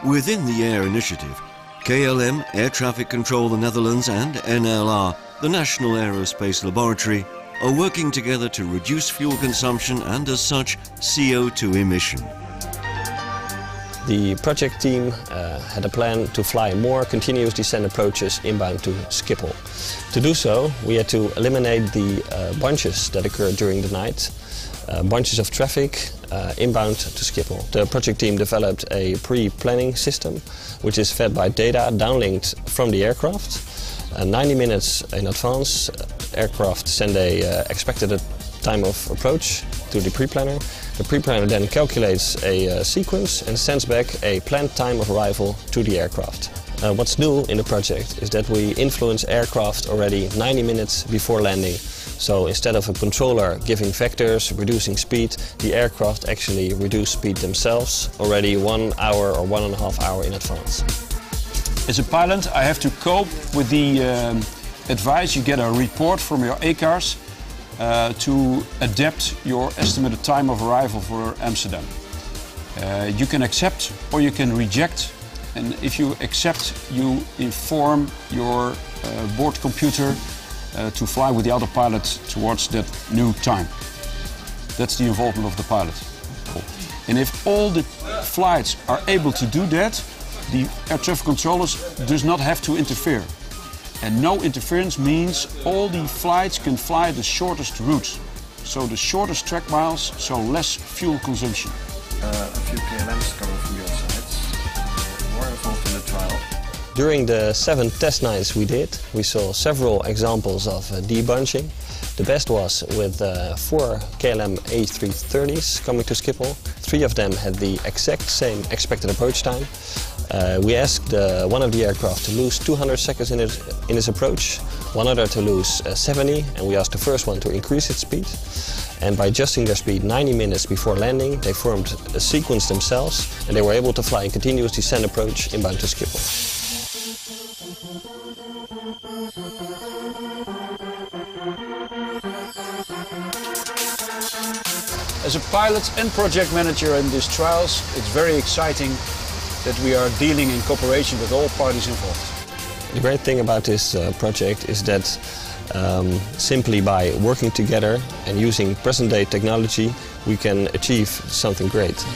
Within the AIRE initiative, KLM, Air Traffic Control the Netherlands and NLR, the National Aerospace Laboratory, are working together to reduce fuel consumption and, as such, CO2 emission. The project team had a plan to fly more continuous descent approaches inbound to Schiphol. To do so, we had to eliminate the bunches that occur during the night, bunches of traffic inbound to Schiphol. The project team developed a pre-planning system which is fed by data downlinked from the aircraft. 90 minutes in advance, aircraft send a expected time of approach to the pre-planner. The pre-planner then calculates a sequence and sends back a planned time of arrival to the aircraft. What's new in the project is that we influence aircraft already 90 minutes before landing. So instead of a controller giving vectors, reducing speed, the aircraft actually reduce speed themselves already 1 hour or 1.5 hours in advance. As a pilot, I have to cope with the advice. You get a report from your ACARS to adapt your estimated time of arrival for Amsterdam. You can accept or you can reject, and if you accept, you inform your board computer to fly with the autopilot towards that new time. That's the involvement of the pilot. And if all the flights are able to do that, the air traffic controllers does not have to interfere. And no interference means all the flights can fly the shortest routes. So the shortest track miles, so less fuel consumption. A few KLMs coming from your sides, more involved in the trial. During the 7 test nights we did, we saw several examples of debunching. The best was with 4 KLM A330s coming to Schiphol. 3 of them had the exact same expected approach time. We asked one of the aircraft to lose 200 seconds in its approach, one other to lose 70, and we asked the first one to increase its speed. And by adjusting their speed 90 minutes before landing, they formed a sequence themselves, and they were able to fly a continuous descent approach inbound to Schiphol. As a pilot and project manager in these trials, it's very exciting that we are dealing in cooperation with all parties involved. The great thing about this project is that simply by working together and using present-day technology, we can achieve something great.